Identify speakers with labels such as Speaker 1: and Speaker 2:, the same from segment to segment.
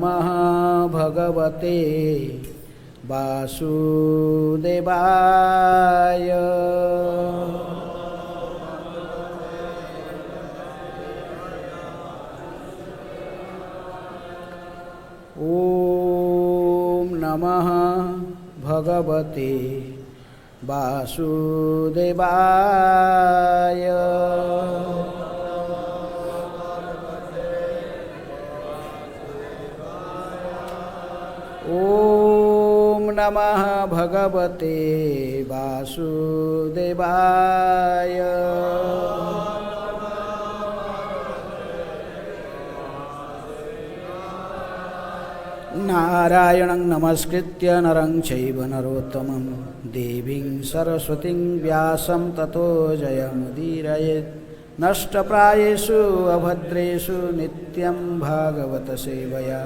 Speaker 1: नमः भगवते वासुदेवाय। ॐ नमः भगवते वासुदेवाय। ॐ नमः भगवते वासुदेवाय। नारायणं नमस्कृत्य नरं चैव नरोत्तमं देवीं सरस्वतीं व्यासं ततो जयमुदीरयेत्। नष्टप्रायेषु अभद्रेषु नित्यं भागवत सेवया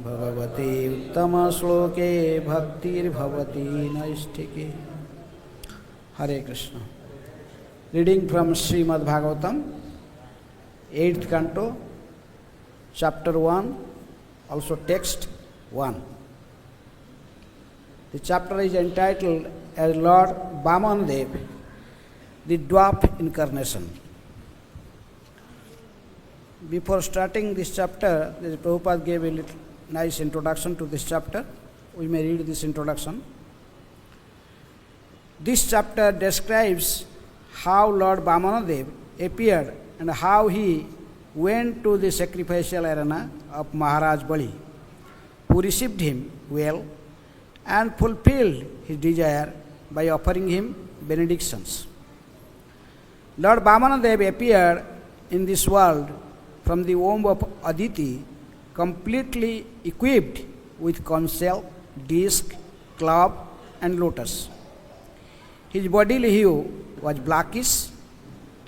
Speaker 1: भगवते उत्तमश्लोके भक्तिर्भवति नैष्ठिके। Hare Krishna. Reading from Shrimad Bhagavatam 8th canto, chapter 1, also text 1. The chapter is entitled as Lord Vamanadev, the dwarf incarnation. Before starting this chapter, the Prabhupada gave a little nice introduction to this chapter. We may read this introduction. This chapter describes how Lord Vamanadev appeared and how he went to the sacrificial arena of Maharaj Bali, who received him well and fulfilled his desire by offering him benedictions. Lord Vamanadev appeared in this world from the womb of Aditi, completely equipped with conch shell, disc, club, and lotus. His bodily hue was blackish,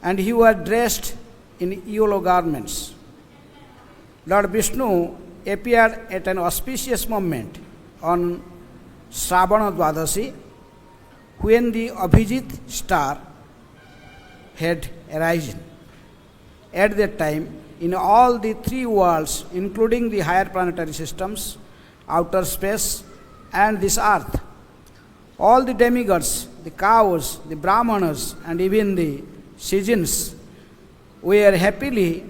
Speaker 1: and he was dressed in yellow garments. Lord Vishnu appeared at an auspicious moment on Shravana Dwadasi, when the Abhijit star had arisen. At that time, in all the three worlds, including the higher planetary systems, outer space, and this earth, all the demigods, the cows, the brahmanas, and even the Sijins were happy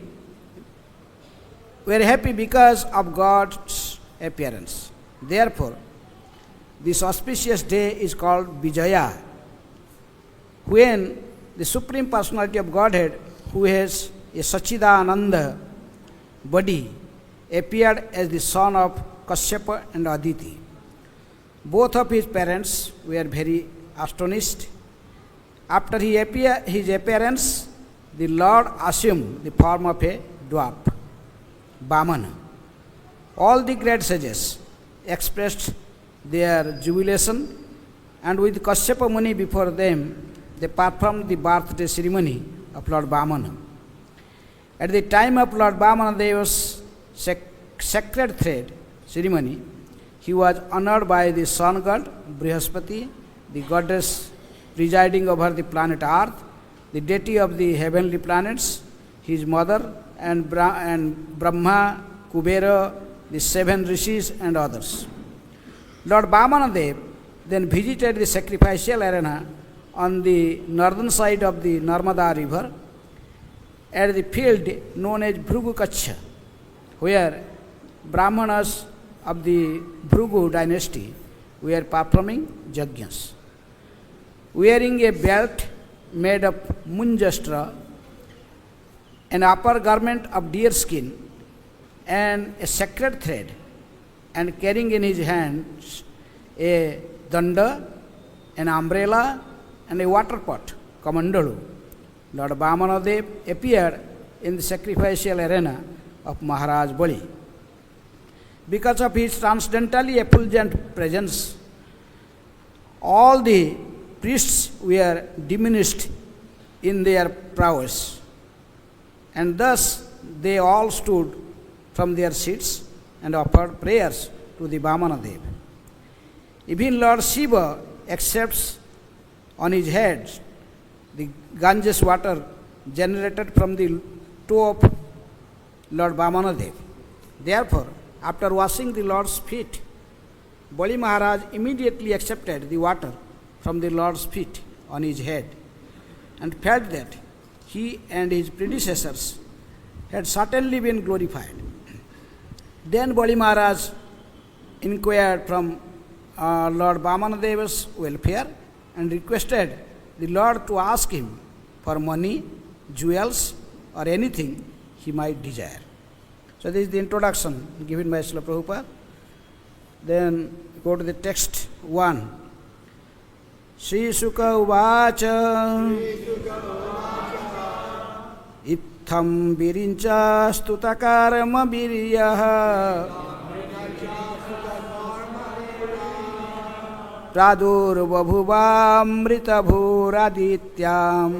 Speaker 1: because of God's appearance. Therefore, this auspicious day is called Vijaya, when the Supreme Personality of Godhead, who has a Sachidananda body, appeared as the son of Kashyapa and Aditi. Both of his parents were very astonished. After his appearance, the Lord assumed the form of a dwarf, Vamana. All the great sages expressed their jubilation, and with Kashyapa Muni before them, they performed the birthday ceremony of Lord Vamana. At the time of Lord Vamanadev's sacred thread ceremony, he was honored by the sun god Brihaspati, the goddess presiding over the planet Earth, the deity of the heavenly planets, his mother, and Brahma, Kubera, the 7 rishis, and others. Lord Vamanadev then visited the sacrificial arena on the northern side of the Narmada river, at the field known as Bhrugu Kacha, where Brahmanas of the Bhrugu dynasty were performing yajnas. Wearing a belt made of munjastra, an upper garment of deer skin, and a sacred thread, and carrying in his hands a danda, an umbrella, and a water pot, kamandalu, Lord Vamanadev appeared in the sacrificial arena of Maharaj Bali. Because of his transcendentally effulgent presence, all the priests were diminished in their prowess, and thus they all stood from their seats and offered prayers to the Vamanadev. Even Lord Shiva accepts on his head the Ganges water generated from the toe of Lord Vamanadev. Therefore, After washing the Lord's feet, Bali Maharaj immediately accepted the water from the Lord's feet on his head and felt that he and his predecessors had certainly been glorified. Then Bali Maharaj inquired from Lord Vamanadeva's welfare and requested the Lord to ask him for money, jewels, or anything he might desire. So this is the introduction given by Srila Prabhupada. Then go to the text 1. Sri Sukha Uvacha Itham Virincha Stutakarma Viryaha Pradurvabhuvamrita Bhuradityam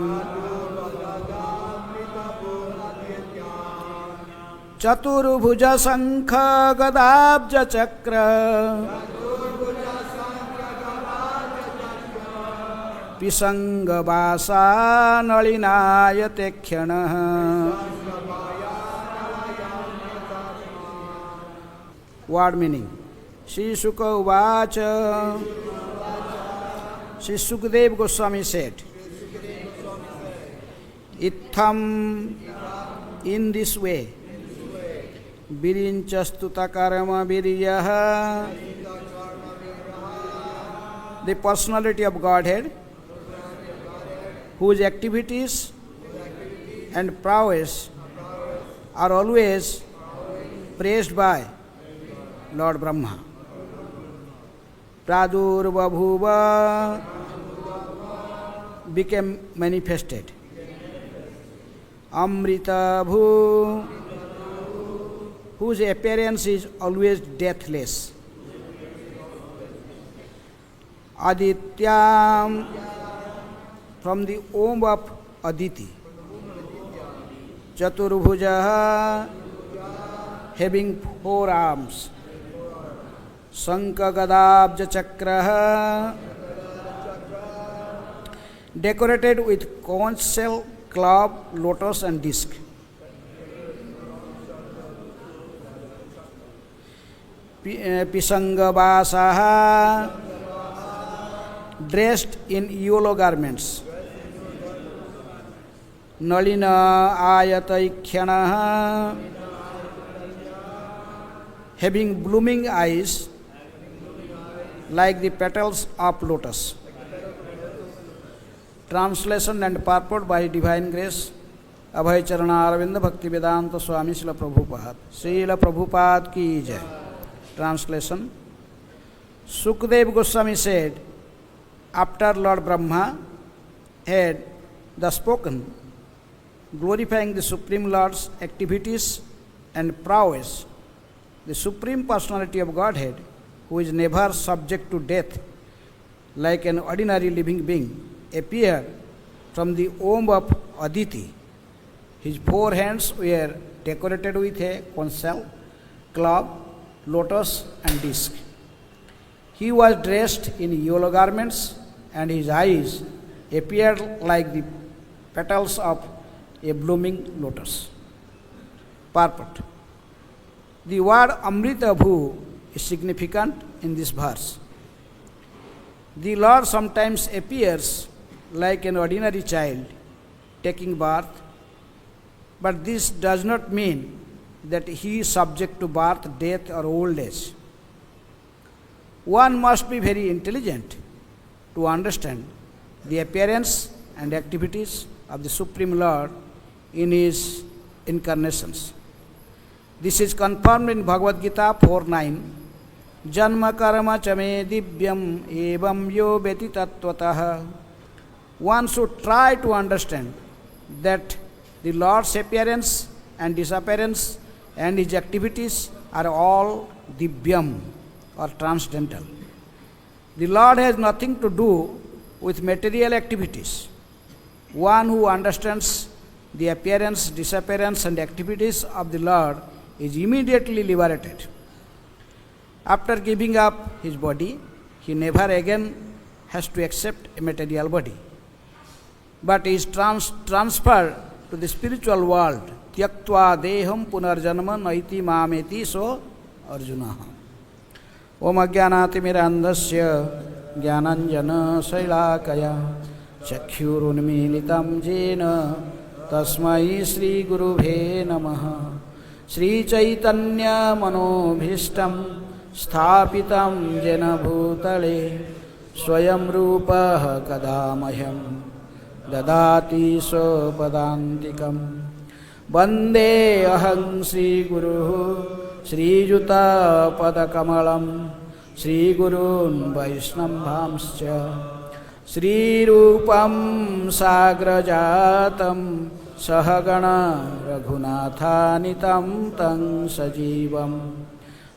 Speaker 1: Chaturbhuja Sankha Gadabja Chakra Pisanga Vasa Nalinaya Tekhyana. Word meaning. Sri Sukha Uvacha. Sri Sukadeva Goswami said, Itham, in this way, Virinchastuta Karama Viryaha, the personality of Godhead, whose activities and prowess are always praised by Lord Brahma. Pradurvabhuva became manifested. Amrita Bhu, whose appearance is always deathless. Adityam, from the womb of Aditi. Chaturbhuja, having 4 arms. Sankha Gadabja Chakra, decorated with conch shell, club, lotus and disc. Pisanga Vasaha, dressed in yellow garments. Nalina Ayataikhyana, having blooming eyes like the petals of lotus. Translation and purport by Divine Grace, Abhay Charana Aravinda Bhakti Vedanta Swami Srila Prabhupada. Srila Prabhupada ki jai. Translation. Sukadeva Goswami said, after Lord Brahma had thus spoken, glorifying the Supreme Lord's activities and prowess, the Supreme Personality of Godhead, who is never subject to death like an ordinary living being, appeared from the womb of Aditi. His 4 hands were decorated with a conch shell, club, lotus and disc. He was dressed in yellow garments and his eyes appeared like the petals of a blooming lotus. Purport. The word Amrita Bhu is significant in this verse. The Lord sometimes appears like an ordinary child taking birth, but this does not mean that he is subject to birth, death or old age. One must be very intelligent to understand the appearance and activities of the Supreme Lord in his incarnations. This is confirmed in Bhagavad Gita 4.9. Janma karma chame divyam evam yo beti tattvataha. One should try to understand that the Lord's appearance and disappearance and his activities are all divyam or transcendental. The Lord has nothing to do with material activities. One who understands the appearance, disappearance and activities of the Lord is immediately liberated. After giving up his body, he never again has to accept a material body, but is transferred to the spiritual world. Tyaktva deham punarjanma naiti mameti, so अर्जुनः। ओम अज्ञानातिमिरान्धस्य ज्ञानाञ्जनशैलाकया चक्षुरुन्मीलितं येन तस्मै श्रीगुरुवे नमः। श्रीचैतन्यमनोभीष्टं स्थापितं येन भूतले स्वयं रूपः कदा मह्यं ददाति स्वपदान्तिकम्। वन्दे अहं श्रीगुरुः श्रीयुतपदकमलं श्रीगुरून् वैष्णवांश्च श्रीरूपं साग्रजातं सहगण रघुनाथान्वितं तं सजीवं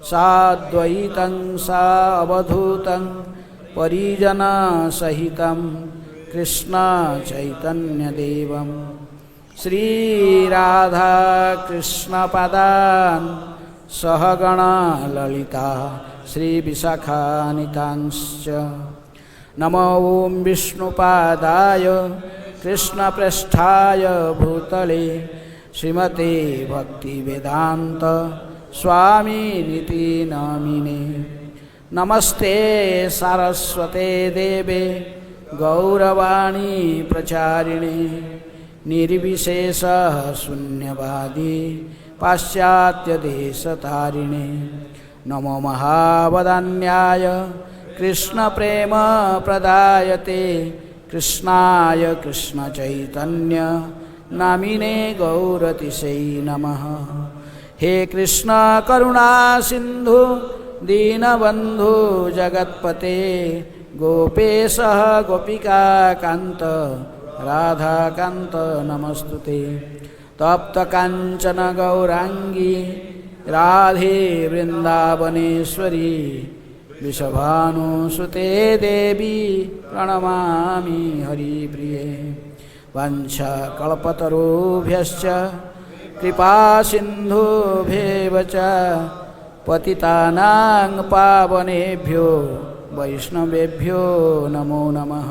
Speaker 1: साद्वैतं सावधूतं परिजनसहितं कृष्णचैतन्यदेवं श्रीराधाकृष्णपदान् सहगण ललिता श्रीविशाखान्वितांश्च। नमो ॐ विष्णुपादाय कृष्णप्रेष्ठाय भूतले श्रीमते भक्तिवेदान्त स्वामिनिति नामिने। नमस्ते सारस्वते देवे गौरवाणी प्रचारिणे निर्विशेषः शून्यवादी पाश्चात्यदेशतारिणे। नमो महावदान्याय कृष्णप्रेमप्रदायते कृष्णाय कृष्णचैतन्य नामिने गौरतिशै नमः। हे कृष्ण करुणा सिन्धु दीनबन्धु जगत्पते गोपेशः गोपिकान्त राधाकान्त नमस्तुते। तप्त काञ्चन गौरांगी राधे वृन्दावनेश्वरी वृषभानुसुते देवी प्रणमामि हरिप्रिये। वंशकल्पतरुभ्यश्च कृपासिन्धुभ्येव च पतितानां पावनेभ्यो वैष्णवेभ्यो नमो नमः।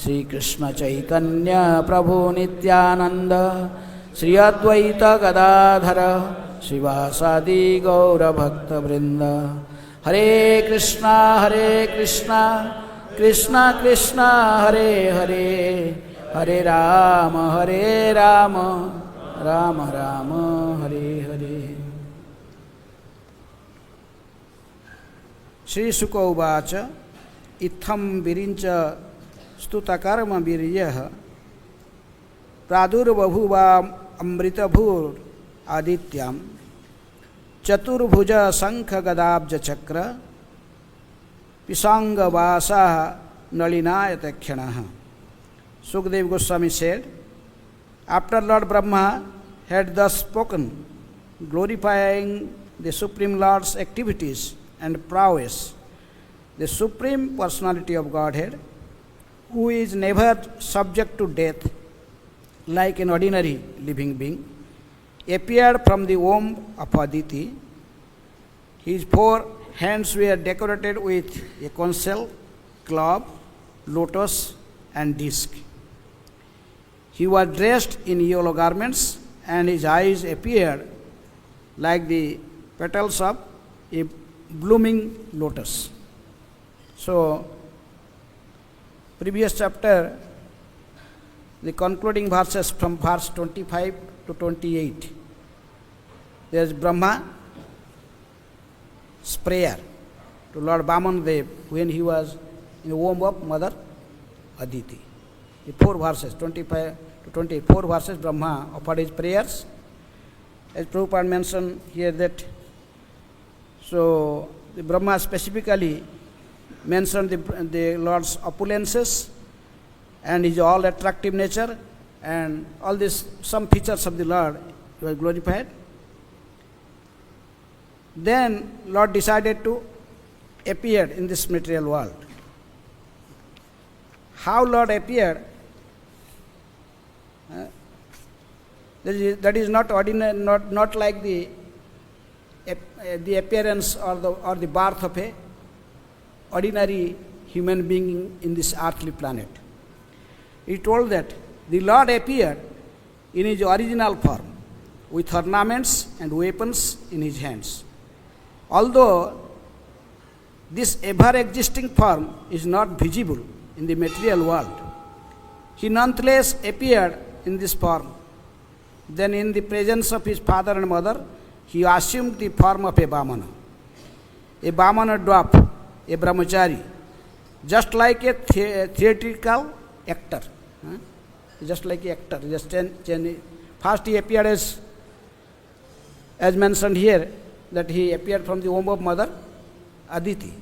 Speaker 1: श्रीकृष्ण चैतन्य प्रभु नित्यानंद श्री अद्वैत गदाधर श्रीवासादि गौरभक्तवृंद। हरे कृष्णा कृष्णा कृष्णा हरे हरे, हरे राम राम राम हरे हरे। श्री शुक उवाच इत्थं विरिञ्च स्तुतकर्म वीर्यः प्रादुर्बभूवा अमृतभूर आदित्याम चतुर्भुज शंख गदाब्ज चक्र पिशांगवासा नलिनायतक्षणः। Sukadeva Goswami said, after Lord Brahma had thus spoken, glorifying the Supreme Lord's activities and prowess, the Supreme Personality of Godhead, who is never subject to death like an ordinary living being, appeared from the womb of Aditi. His 4 hands were decorated with a conch shell, club, lotus, and disc. He was dressed in yellow garments, and his eyes appeared like the petals of a blooming lotus. So, previous chapter, the concluding verses from verse 25 to 28. There is Brahma's prayer to Lord Vamandev when he was in the womb of Mother Aditi. The 4 verses, 25 to 24 verses, Brahma offered his prayers. As Prabhupada mentioned here that, so the Brahma specifically mentioned the Lord's opulences and his all attractive nature, and all these some features of the Lord were glorified. Then Lord decided to appear in this material world. How Lord appeared, that is not ordinary, not like the appearance or the birth of a ordinary human being in this earthly planet. He told that the Lord appeared in his original form with ornaments and weapons in his hands. although this ever-existing form is not visible in the material world, he nonetheless appeared in this form. Then in the presence of his father and mother, he assumed the form of a Vamana dwarf, a brahmachari, just like a theatrical actor. Just like an actor. First he appeared as mentioned here, that he appeared from the womb of mother, Aditi.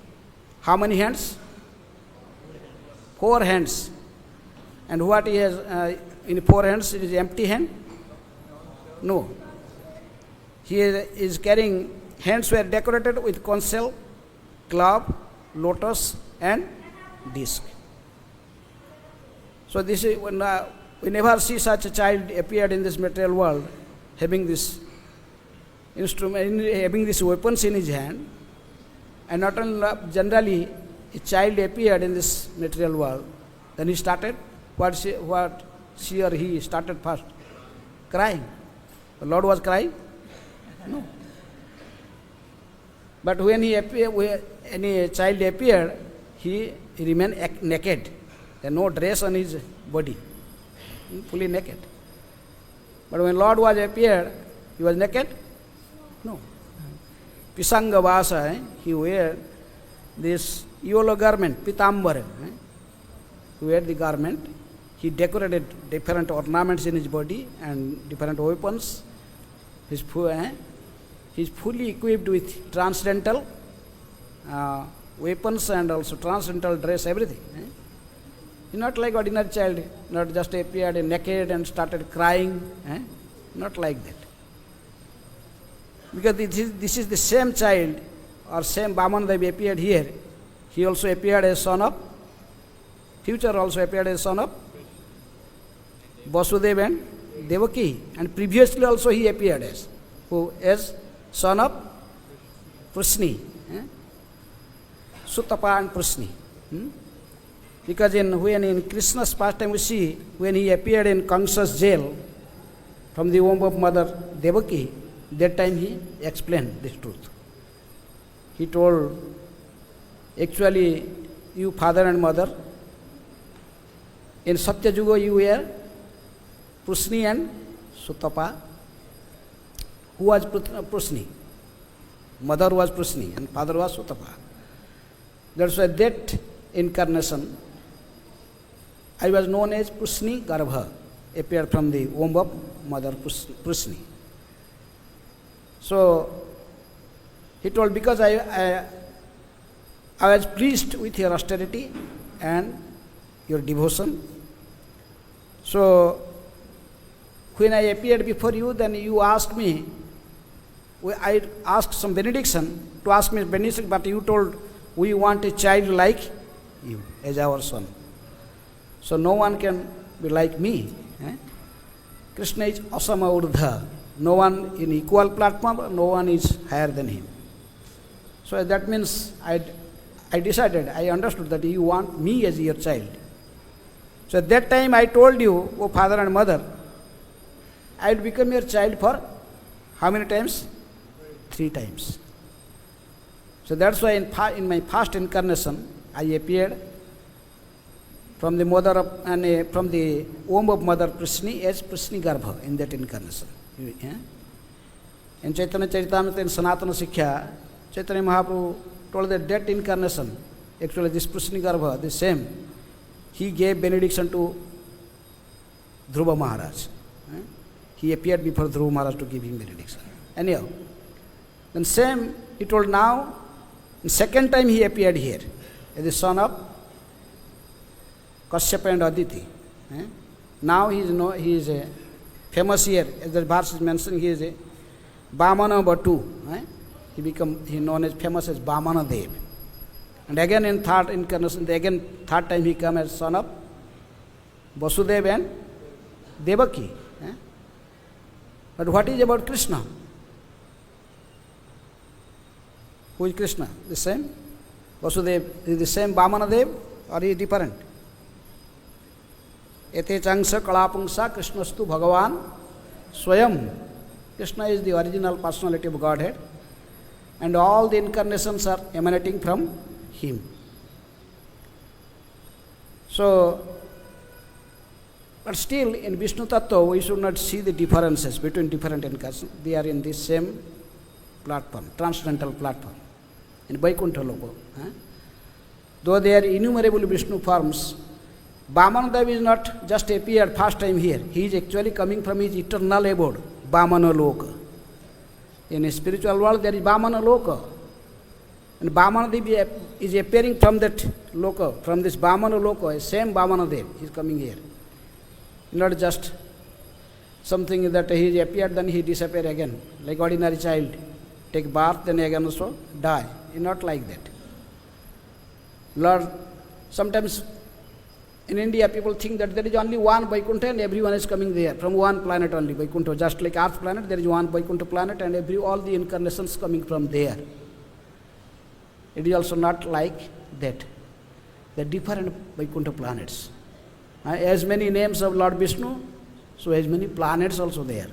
Speaker 1: How many hands? 4 hands. And what he has in 4 hands? It is empty hand? No. He is carrying, hands were decorated with conch shell, glove, lotus and disc. So this is when we never see such a child appeared in this material world having this instrument, having these weapons in his hand. And not only generally a child appeared in this material world, then he started, what she or he started first? Crying. The Lord was crying? No. But when any child appeared, he remained naked. There no dress on his body, fully naked. But when Lord was appeared, he was naked? No. Pisanga Vasa, he wear this yellow garment, pitambara. He wear the garment. He decorated different ornaments in his body and different weapons. He is fully equipped with transcendental weapons and also transcendental dress, everything. He's not like ordinary child, not just appeared naked and started crying. Not like that. Because this is the same child or same Vamana that appeared here. He also appeared as son of, future also appeared as son of Vasudeva and Devaki. And previously also he appeared as son of Prusni. Sutapa and Prusni. Because when in Krishna's pastime we see, when he appeared in Kamsa's jail from the womb of mother Devaki, that time he explained this truth. He told, actually, you father and mother, in Satya Yuga you were Prusni and Sutapa. Who was Prusni? Mother was Prusni and father was Sutapa. That's why that incarnation, I was known as Prusni Garbha, appeared from the womb of mother Prusni. So he told, because I was pleased with your austerity and your devotion. So when I appeared before you, then you asked me, I asked some benediction, to ask me benediction, but you told, we want a child like you as our son. So no one can be like me. Krishna is asama urdha. No one in equal platform, no one is higher than him. So that means I decided, I understood that you want me as your child. So at that time I told you, oh father and mother, I will become your child for how many times? 3 times. So that's why in my past incarnation, I appeared from the mother of, and from the womb of mother Prusni as Prusni Garbha in that incarnation. In Chaitanya Charitamrita in Sanatana Sikkha, Chaitanya Mahaprabhu told that incarnation, actually this Prusni Garbha, the same, he gave benediction to Dhruva Maharaj. He appeared before Dhruva Maharaj to give him benediction. Anyhow, then same, he told now, the second time he appeared here as the son of Kashyapa and Aditi. Now he is a famous here, as the verse is mentioned, he is a Vamana Batu. He known as famous as Vamana Dev. And again in third incarnation, third time he came as son of Vasudeva and Devaki. But what is about Krishna? Who is Krishna? The same? Vasudeva is the same Vamana Dev or he is different? Ete Changsa Kalapungsa Krishnastu Bhagavan Swayam. Krishna is the original personality of Godhead. and all the incarnations are emanating from him. So, but still in Vishnu Tattva we should not see the differences between different incarnations. They are in the same platform, transcendental platform, in Vaikuntha Loka. Though they are innumerable Vishnu forms, Vamanadeva is not just appeared first time here. He is actually coming from his eternal abode, Vamana Loka. In a spiritual world there is Vamana Loka. And Vamanadeva is appearing from that Loka, from this Vamana Loka, same Vamanadeva is coming here. Not just something that he appeared, then he disappeared again, like ordinary child. Take birth, then again also die. It's not like that. Lord, sometimes in India people think that there is only one Vaikuntha and everyone is coming there, from one planet only, Vaikuntha. Just like Earth planet, there is one Vaikuntha planet and all the incarnations coming from there. It is also not like that. There are different Vaikuntha planets. As many names of Lord Vishnu, so as many planets also there.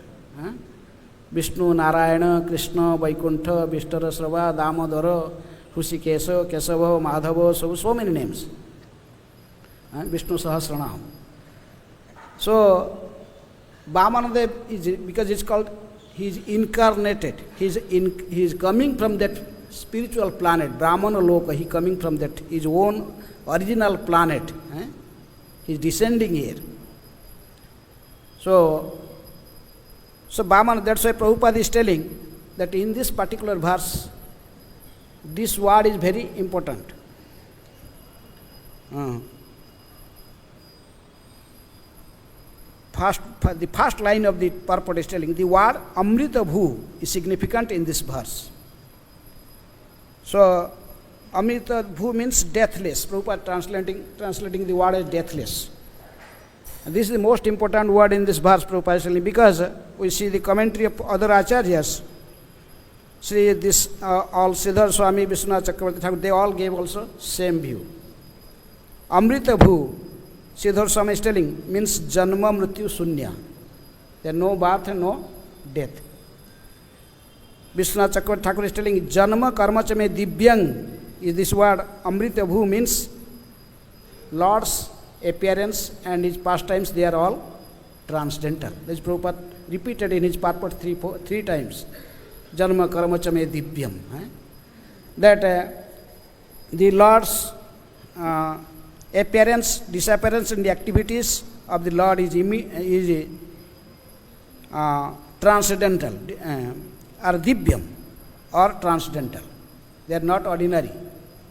Speaker 1: Vishnu, Narayana, Krishna, Vaikuntha, Vishtarasrava, Damodara, Husikesa, Kesava, Madhava, so many names. Vishnu Sahasranam. So, Vamanadeva is, because it's called, he is incarnated. He is coming from that spiritual planet, Brahmana Loka. He coming from that, his own original planet. He is descending here. So Vamanadeva, that's why Prabhupada is telling that in this particular verse, this word is very important. The first line of the purport is telling the word Amrita Bhu is significant in this verse. So, Amrita Bhu means deathless. Prabhupada translating the word as deathless. And this is the most important word in this verse, Prabhupada is telling, because we see the commentary of other acharyas. See this, all Siddhar Swami, Vishwanath Chakravarti Thakur, they all gave also same view. Amrita Bhu, Siddhar Swami is telling, means Janma Mrityu Sunya. There is no birth and no death. Vishwanath Chakravarti Thakur is telling, Janma Karma Chame Divyang is this word. Amrita Bhu means Lord's appearance and his pastimes, they are all transcendental. This Prabhupada repeated in his purport three times. Janma Karma Chame Divyam. That the Lord's appearance, disappearance and the activities of the Lord is transcendental, or Divyam, or transcendental. They are not ordinary.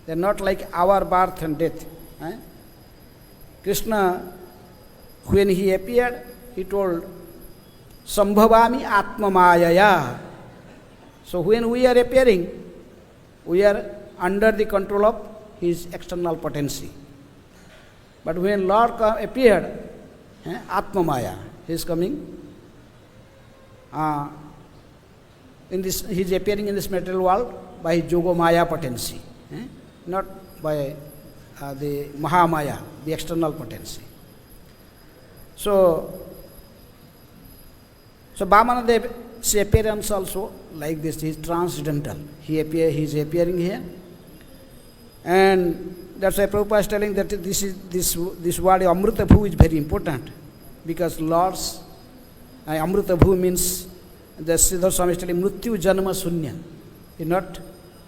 Speaker 1: They are not like our birth and death. Krishna, when he appeared, he told, Sambhavami Atma Mayaya. So when we are appearing, we are under the control of his external potency. But when Lord appeared, Atma Maya, he is coming. He is appearing in this material world by his Yoga Maya potency, not by the Mahamaya, the external potency. So Vamanadeva's appearance also like this, he is transcendental. He is appearing here. And that's why Prabhupada is telling that this word Amrita Bhu is very important, because Lord's Amrita Bhu means, the Siddhar Swami is telling, Mrityu Janma Sunya.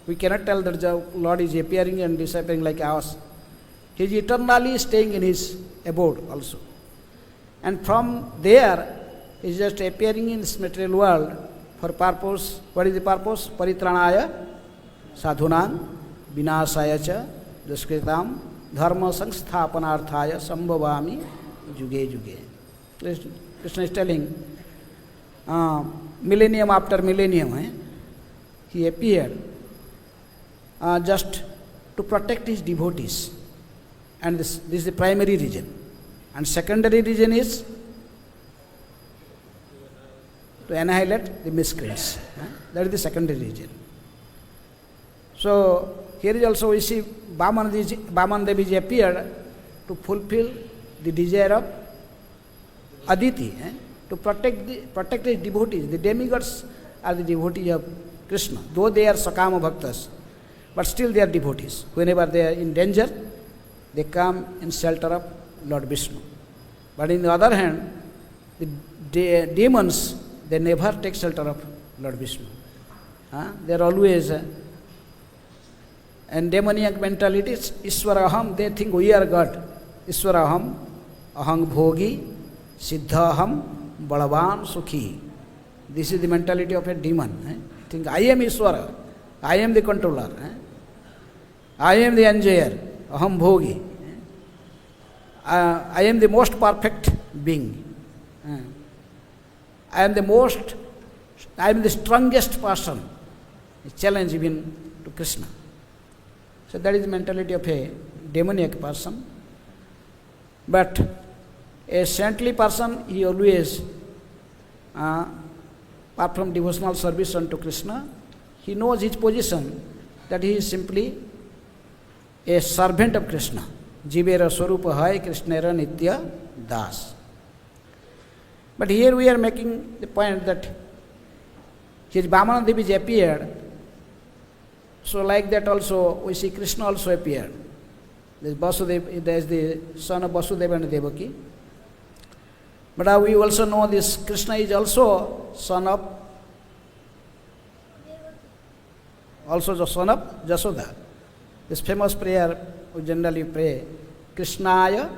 Speaker 1: We cannot tell that the Lord is appearing and disappearing like ours. He is eternally staying in his abode also. And from there, he is just appearing in this material world for purpose. What is the purpose? Paritranaya sadhunam vinasaya cha duskritam dharma samsthapanarthaya sambhavami juge juge. Krishna is telling, millennium after millennium, he appeared just to protect his devotees. And this is the primary reason. And secondary reason is to annihilate the miscreants. That is the secondary reason. So here is also we see Vamanadeva appeared to fulfill the desire of Aditi, to protect his devotees. The demigods are the devotees of Krishna. Though they are Sakama Bhaktas, but still they are devotees. Whenever they are in danger, they come in shelter of Lord Vishnu. But on the other hand, the demons, they never take shelter of Lord Vishnu. They are always, and demoniac mentality is Iswaraham, they think we are God. Iswaraham, Ahang Bhogi, Siddhaham, Balavan Sukhi. This is the mentality of a demon. Think I am Iswara, I am the controller, I am the enjoyer, Aham Bhogi. I am the most perfect being. I am the strongest person. A challenge even to Krishna. So that is the mentality of a demoniac person. But a saintly person, he always, apart from devotional service unto Krishna, he knows his position, that he is simply a servant of Krishna. Jivera Swarupa Hai Krishnera Nitya Das. But here we are making the point that his Vamana Devi appeared, so like that also we see Krishna also appeared. There is the son of Vasudeva and Devaki. But we also know this Krishna is also son of Jasoda. This famous prayer we generally pray, Krishnaya,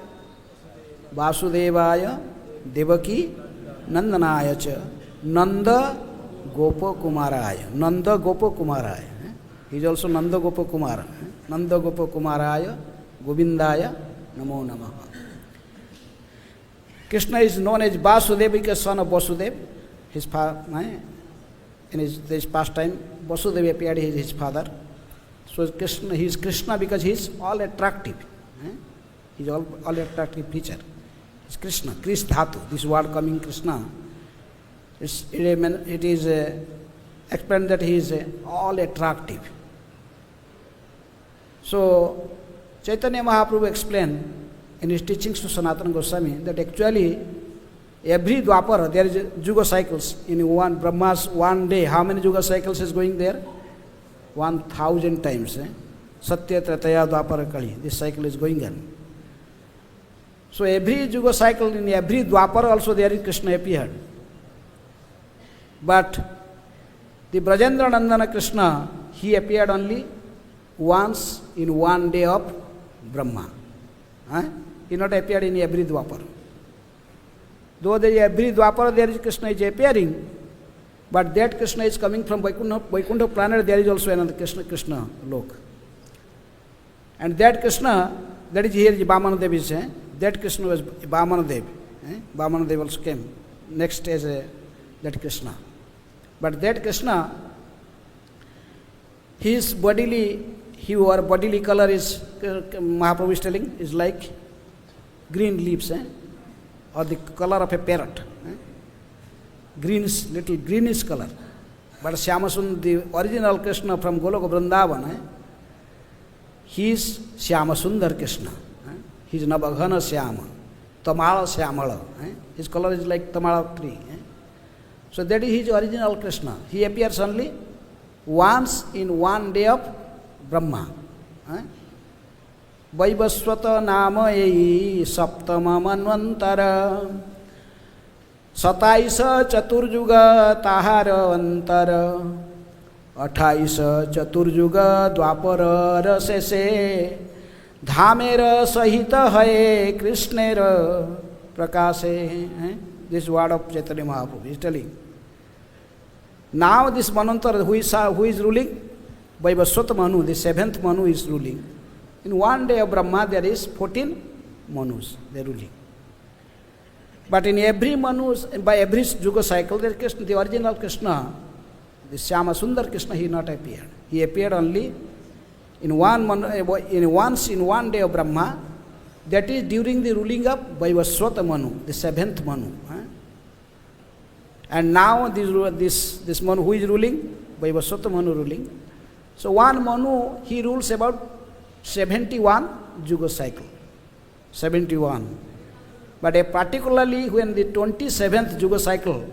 Speaker 1: Vasudevaya, Devaki, Nandanaya cha, Nanda Gopa Kumaraya. Nanda Gopa Kumaraya. He is also Nanda Gopa Kumara. Nanda Gopa Kumaraya, Govindaya, Namo Namaha. Krishna is known as Vasudeva because son of Vasudeva. In his pastime, Vasudeva appeared as his father. So Krishna, he is Krishna because he is all attractive. He is all attractive feature. It's Krishna, Kris Dhatu. This word coming Krishna, it is explained that he is all attractive. So Chaitanya Mahaprabhu explained in his teachings to Sanatana Goswami that actually every Dwapara there is Juga cycles. In one Brahma's one day, how many Juga cycles is going there? 1,000 times. Satya Trataya Dwapara Kali. This cycle is going on. So every Juga cycle, in every Dwapara also there is Krishna appeared. But the Brajendra Nandana Krishna, he appeared only once in one day of Brahma. He not appeared in every Dwapara. Though there is every Dwapara there is Krishna is appearing, but that Krishna is coming from Vaikuntha planet, there is also another Krishna Lok. And that Krishna, that is here Vamana Dev is, that Krishna was Vamana Dev. Vamana Dev also came next as that Krishna. But that Krishna, his bodily color is, Mahaprabhu is telling, is like green leaves, or the color of a parrot. Greenish, little greenish color. But Shyamasundar, the original Krishna from Goloka Vrindavan, he is Shyamasundar Krishna. He is Navaghana Shyama, Tamala Shyamala. His color is like Tamala tree. So that is his original Krishna. He appears only once in one day of Brahma. Vaivaswata nama ei saptama manvantara Sataisa chaturjuga tahara antara 28 chaturjuga dwapara rasese Dhamera sahita hai krishnera prakase. This word of Chaitanya Mahaprabhu is telling. Now this Manvantara, who is ruling? Vaivaswata Manu, the 7th Manu is ruling. In one day of Brahma there is 14 Manus, they are ruling. But in every Manu, by every Juga cycle, there is Krishna, the original Krishna, the Shyama Sundar Krishna, he not appeared. He appeared only in once in one day of Brahma, that is during the ruling of Vaivaswata Manu, the 7th Manu. And now this Manu, who is ruling? Vaivaswata Manu ruling. So one Manu, he rules about 71 Juga cycle. 71. But particularly when the 27th Juga cycle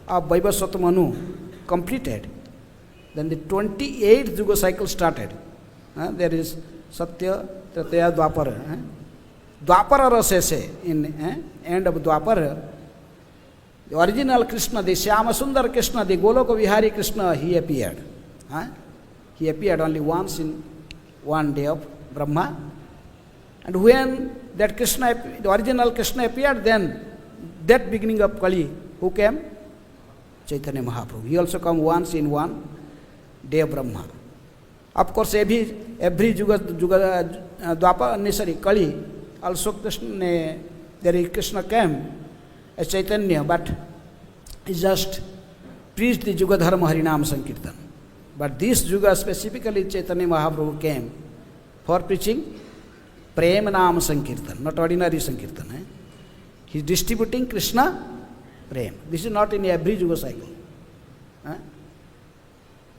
Speaker 1: of Vaivaswata Manu completed, Then the 28th Yuga cycle started. There is Satya, Tretaya, Dwapara. Dwapara Rasese, in end of Dwapara, the original Krishna, the Shyama Sundar Krishna, the Goloka Vihari Krishna, he appeared. He appeared only once in one day of Brahma. And when that Krishna, the original Krishna appeared, then that beginning of Kali, who came? Chaitanya Mahaprabhu. He also come once in one day of Brahma. Of course, every Dwapara, sorry, Kali, also Krishna, there is Krishna came as Chaitanya, but he just preached the Yuga Dharma Harinam Sankirtan. But this Yuga specifically Chaitanya Mahaprabhu came for preaching Prem Nam Sankirtan, not ordinary Sankirtan. He is distributing Krishna Prem. This is not in every Yuga cycle.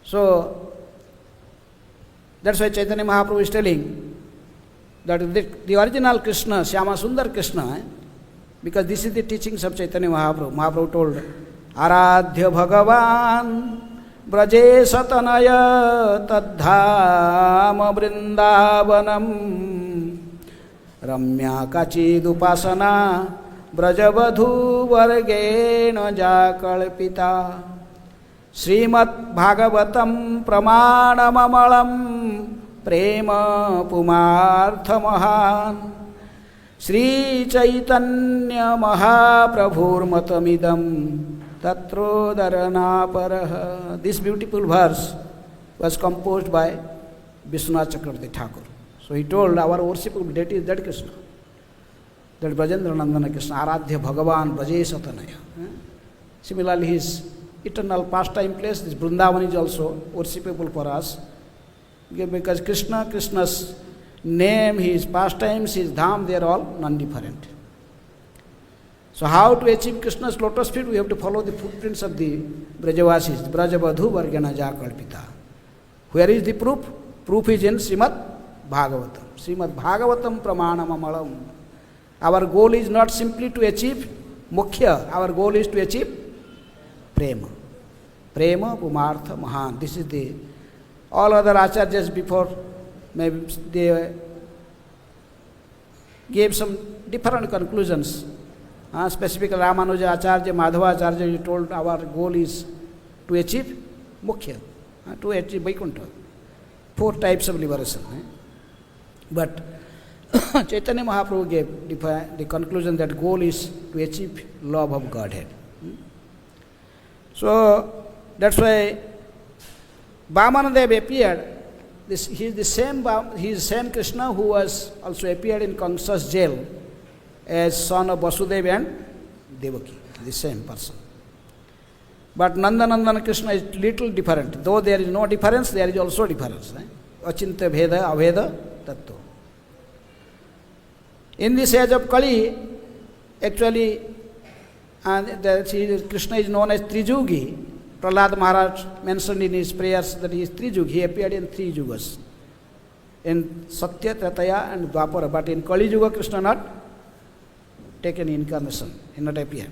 Speaker 1: So, that's why Chaitanya Mahaprabhu is telling that the original Krishna, Shyama Sundar Krishna, because this is the teachings of Chaitanya Mahaprabhu. Mahaprabhu told, Aradhya Bhagavan Braje Satanaya Tadhama Vrindavanam Ramya Kachidupasana Brajavadhu Vargena Jakalpita Srimad Bhagavatam Pramanamamalam Prema Pumartha Mahan Sri Chaitanya Mahaprabhur Matamidam Tatrodharana Paraha. This beautiful verse was composed by Vishwanath Chakravarti Thakur. So he told our worshipable deity is that Krishna, that Brajendra Nandana Krishna, Aradhya Bhagavan Braje Satanaya. Similarly, his eternal pastime place, this Vrindavan is also worshipable for us, because Krishna's name, his pastimes, his dham, they are all non-different. So how to achieve Krishna's lotus feet? We have to follow the footprints of the Brajavasis, Brajavadhu Vargana Jakalpita. Where is the proof? Proof is in Srimad Bhagavatam. Srimad Bhagavatam Pramanamamalam. Our goal is not simply to achieve Mukhya, our goal is to achieve Prema. Prema Pumartha Mahan. This is the, all other acharyas before, maybe they gave some different conclusions. Specifically Ramanuja Acharya, Madhava Acharya, he told our goal is to achieve Mukhya, to achieve Vaikuntha. 4 types of liberation. But Chaitanya Mahaprabhu gave the conclusion that goal is to achieve love of Godhead. So that's why Vamanadev appeared. He is the same Krishna who was also appeared in Kamsa's jail as son of Vasudeva and Devaki, the same person. But Nandanandana Krishna is little different. Though there is no difference, there is also difference. Achintya Bheda, Aveda, Tattva. In this age of Kali, actually, Krishna is known as Trijugi. Prahlad Maharaj mentioned in his prayers that he is Trijugi. He appeared in 3 Yugas. In Satya, Tretaya and Dwapara. But in Kali Yuga, Krishna not taken incarnation, he not appeared.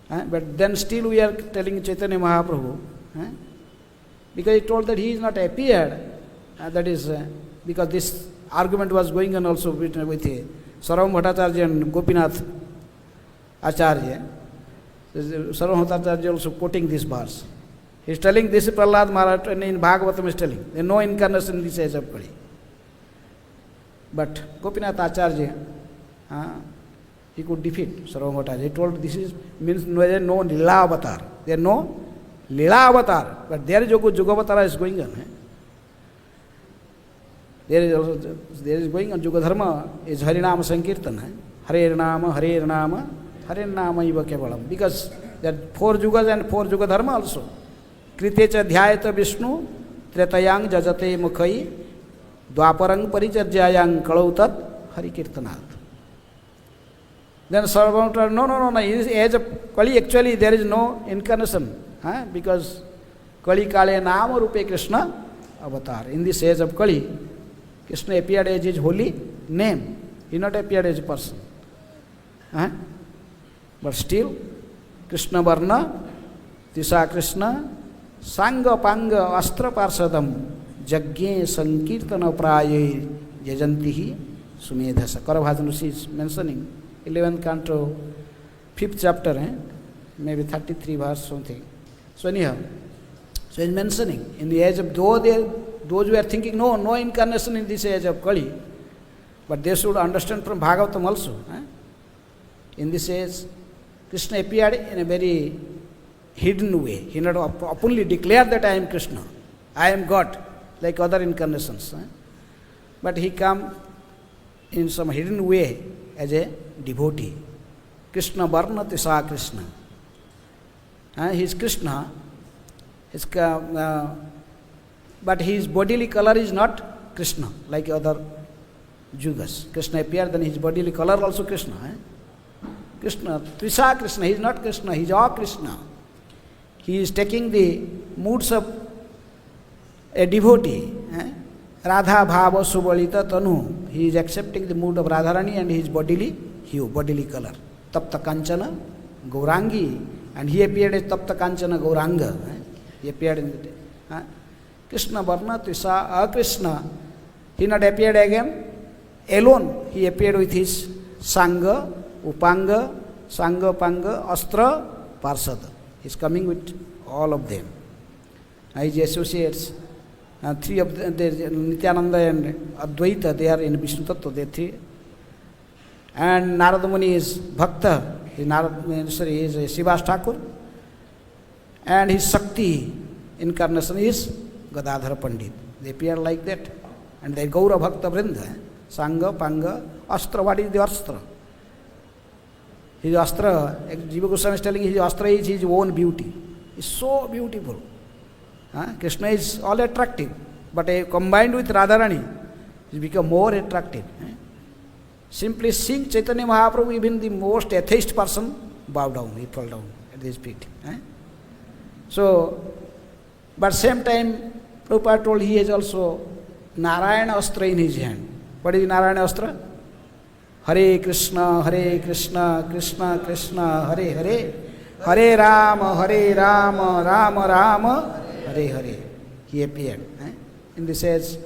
Speaker 1: But then still we are telling Chaitanya Mahaprabhu, because he told that he is not appeared, that is because this argument was going on also with Sarvam Bhattacharya and Gopinath Acharya. Sarvam Bhattacharya also quoting this verse. He is telling this is Prahlad Maharaj, and in Bhagavatam is telling, there is no incarnation in this age of Kali. But Gopinath Acharya, he could defeat Sarvam Bhattacharya. He told this is means there is no Lila avatar. There is no Lila avatar. But there is Yugavatara is going on. There is going on Yuga Dharma is Harinama Sankirtan. Hare Nama, Hare Nama, Hare Nama Iva Kevalam. Because there are 4 Yugas and 4 Yuga Dharma also. Kritecha Dhyayata Vishnu, Tretayang Jajate Mukhai, Dwaparang Paricharjayang Kalautat, Harikirtanat. Then Sarvam told, no, in this age of Kali, actually there is no incarnation. Because Kali Kale Nama Rupe Krishna avatar. In this age of Kali, Krishna appeared as his holy name. He not appeared as a person. But still, Krishna Varna, Tisa Krishna, Sanga Panga Astra Parsadam Jagye Sankirtana Praye Yajantihi Sumedhasa. Karabhajan Rishi is mentioning 11th canto, 5th chapter, maybe 33 verse something. So anyhow, so he's mentioning in the age of those who are thinking no incarnation in this age of Kali, but they should understand from Bhagavatam also. In this age, Krishna appeared in a very hidden way. He not openly declared that I am Krishna, I am God, like other incarnations. But he come in some hidden way as a devotee. Krishna Varna Tisa Krishna. He is Krishna, but his bodily color is not Krishna, like other Jugas. Krishna appeared, then his bodily color also Krishna. Krishna, Trisa Krishna, he is not Krishna, he is all Krishna. He is taking the moods of a devotee. Radha Bhava Subalita Tanu. He is accepting the mood of Radharani and his bodily hue, bodily color. Tapta Kanchana, Gaurangi, and he appeared as Tapta Kanchana Gauranga. He appeared in the day. Krishna Varna Trisa Krishna. He not appeared again alone. He appeared with his Sangha, Upanga, Sangha, Panga, Astra, Parsada. He is coming with all of them. His associates, three of them, Nityananda and Advaita, they are in Vishnu Tattva, they three. And Narada Muni is Bhakta, he is Srivas Thakur. And his Shakti incarnation is Gadadhara Pandit. They appear like that. And they Gaura Bhakta Vrinda, Sangha, Panga, Astra. What is the Astra? His Astra, Jiva Goswami is telling his Astra is his own beauty. It's so beautiful. Krishna is all attractive, but combined with Radharani, he become more attractive. Simply seeing Chaitanya Mahaprabhu, even the most atheist person bow down, he fall down at his feet. So, but same time, Prabhupada told he has also Narayana Astra in his hand. What is Narayana Astra? Hare Krishna, Krishna Krishna, Hare Hare, Hare Rama, Rama Rama, Hare Hare. He appeared. In this age,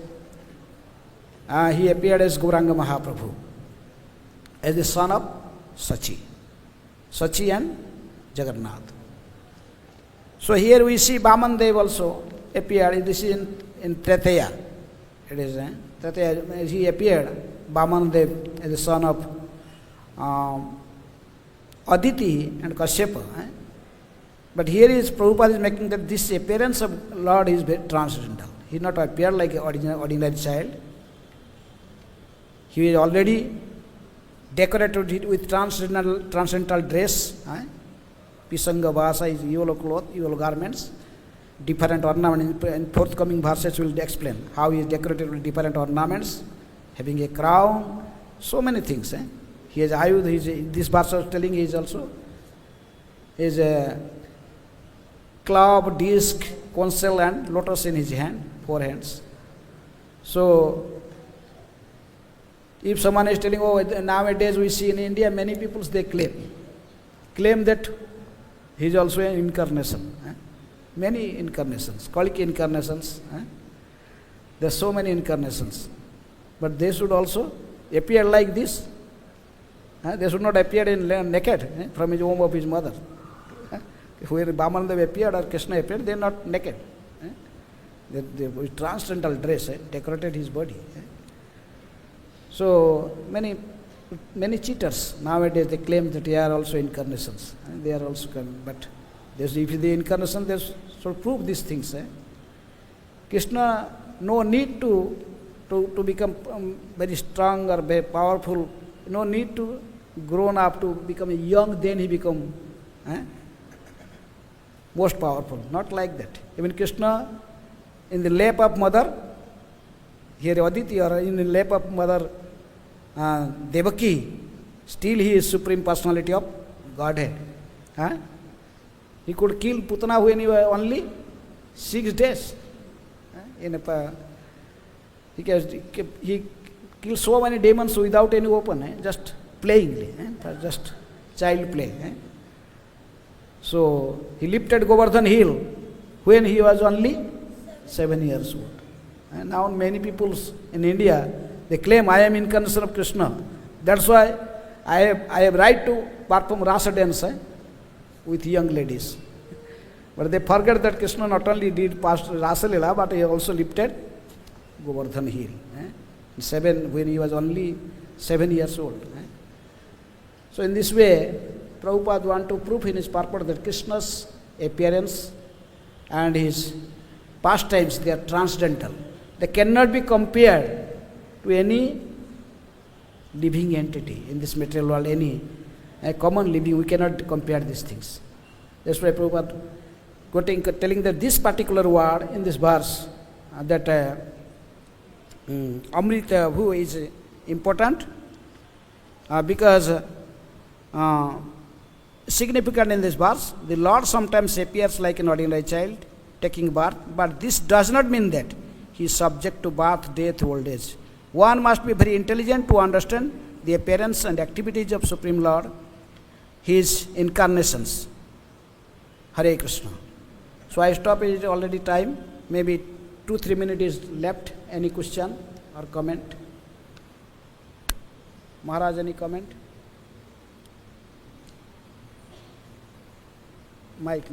Speaker 1: he appeared as Gauranga Mahaprabhu, as the son of Sachi and Jagannath. So here we see Vaman Dev also appeared. This is in Tretaya. It is Tretaya. He appeared, Vaman Dev, as the son of Aditi and Kashyapa. But here is Prabhupada is making that this appearance of Lord is very transcendental. He not appeared like an ordinary child. He is already decorated with transcendental dress. Pisanga Vasa is yellow cloth, yellow garments, different ornaments. In forthcoming verses we will explain how he is decorated with different ornaments, having a crown, so many things. He has Ayudha, this verse is telling he is also is a club, disc, console and lotus in his hand, 4 hands. So, if someone is telling, oh, nowadays we see in India, many people they claim that he is also an incarnation. Many incarnations, Kaliki incarnations. There are so many incarnations. But they should also appear like this. They should not appear in naked from his womb of his mother. Where Vamandev appeared or Krishna appeared, they are not naked. They with transcendental dress, decorated his body. So many cheaters nowadays they claim that they are also incarnations. They are also coming, but if the incarnation, they should prove these things. Krishna no need to become very strong or very powerful. No need to grown up to become young. Then he become most powerful. Not like that. Even Krishna in the lap of mother, here Aditi, or in the lap of mother Devaki, still he is Supreme Personality of Godhead. He could kill Putana when he was only 6 days. He killed so many demons without any weapon, just playingly, just child play. So he lifted Govardhan hill when he was only 7 years old. And now many people in India, they claim I am incarnation of Krishna. That's why I have right to perform rasa dance with young ladies. But they forget that Krishna not only did past Rasa Lila, but he also lifted Govardhan hill. When he was only 7 years old. So in this way, Prabhupada want to prove in his purport that Krishna's appearance and his pastimes, they are transcendental. They cannot be compared to any living entity in this material world, any common living. We cannot compare these things. That's why Prabhupada telling that this particular word in this verse, that Amrita, who is important, because significant in this verse, the Lord sometimes appears like an ordinary child taking birth, but this does not mean that he is subject to birth, death, old age. One must be very intelligent to understand the appearance and activities of Supreme Lord, his incarnations. Hare Krishna. So I stop, it is already time, maybe 2-3 minutes is left. Any question or comment? Maharaj, any comment? Mike.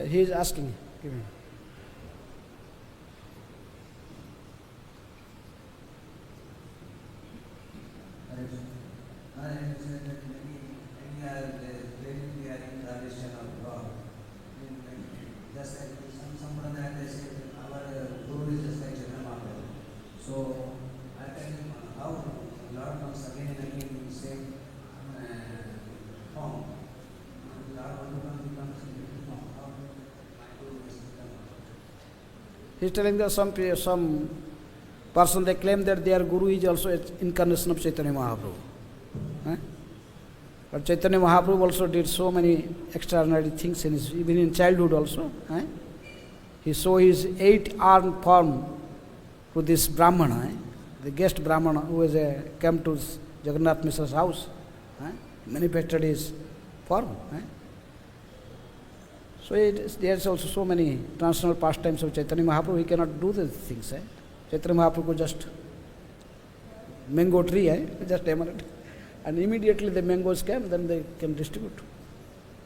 Speaker 1: He is asking. Give him. He is telling that some person, they claim that their Guru is also an incarnation of Chaitanya Mahaprabhu. But Chaitanya Mahaprabhu also did so many extraordinary things even in childhood also. He showed his 8-armed form to this Brahmana, the guest Brahmana who came to Jagannath Mishra's house. Manifested his form. So there is also so many transcendental pastimes of Chaitanya Mahaprabhu. He cannot do these things. Chaitanya Mahaprabhu could just mango tree, just emerald. And immediately the mangoes came, then they can distribute.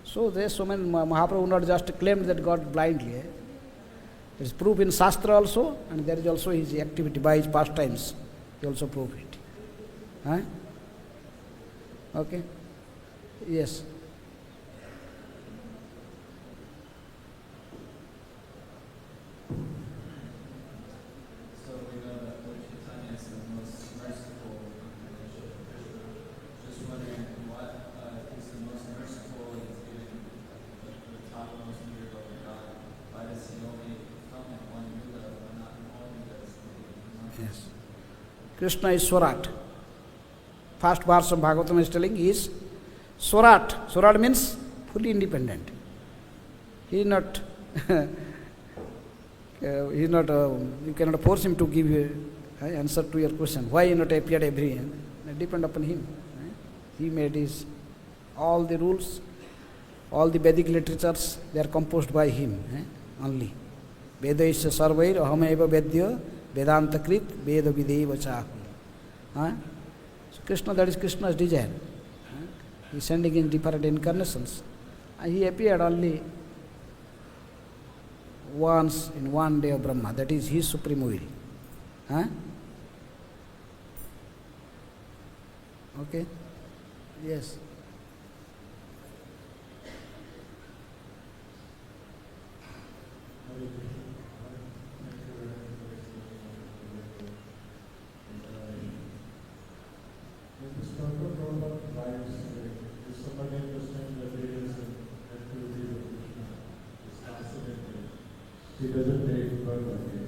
Speaker 1: So there are so many Mahaprabhu not just claimed that God blindly. There is proof in Shastra also, and there is also his activity by his pastimes. He also proved it. Okay? Yes. Yes. Krishna is Swarat. First verse of Bhagavatam is telling he is Swarat. Swarat means fully independent. He is not, you cannot force him to give you answer to your question. Why he not appeared every day? Depend upon him. He made all the rules, all the Vedic literatures, they are composed by him only. Veda isya sarvair ahameva vedya Vedanta Krit, Veda Videva Chaham. So Krishna, that is Krishna's desire. He is sending in different incarnations. And he appeared only once in one day of Brahma. That is his supreme will. Okay? Yes.
Speaker 2: He doesn't take birth again.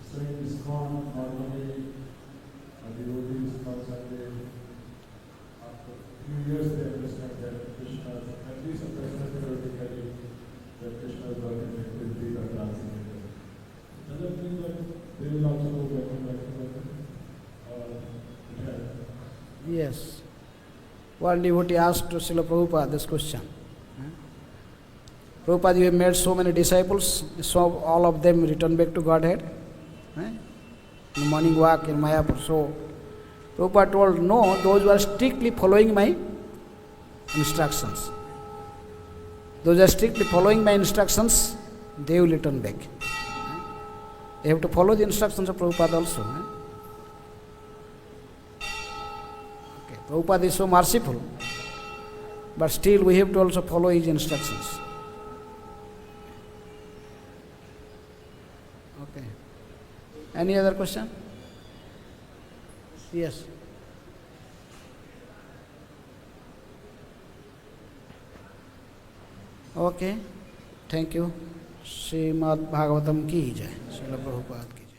Speaker 2: So in ISKCON, normally, the devotees on Sunday, after
Speaker 1: One devotee asked Srila Prabhupada this question. Prabhupada, you have made so many disciples, so all of them return back to Godhead. In morning walk in Mayapur. So Prabhupada told, no, those who are strictly following my instructions. Those who are strictly following my instructions, they will return back. They have to follow the instructions of Prabhupada also. Okay. Prabhupada is so merciful, but still we have to also follow his instructions. Okay. Any other question? Yes. Okay. Thank you. Shrimad Bhagavatam की जय। श्रील प्रभुपाद की जय।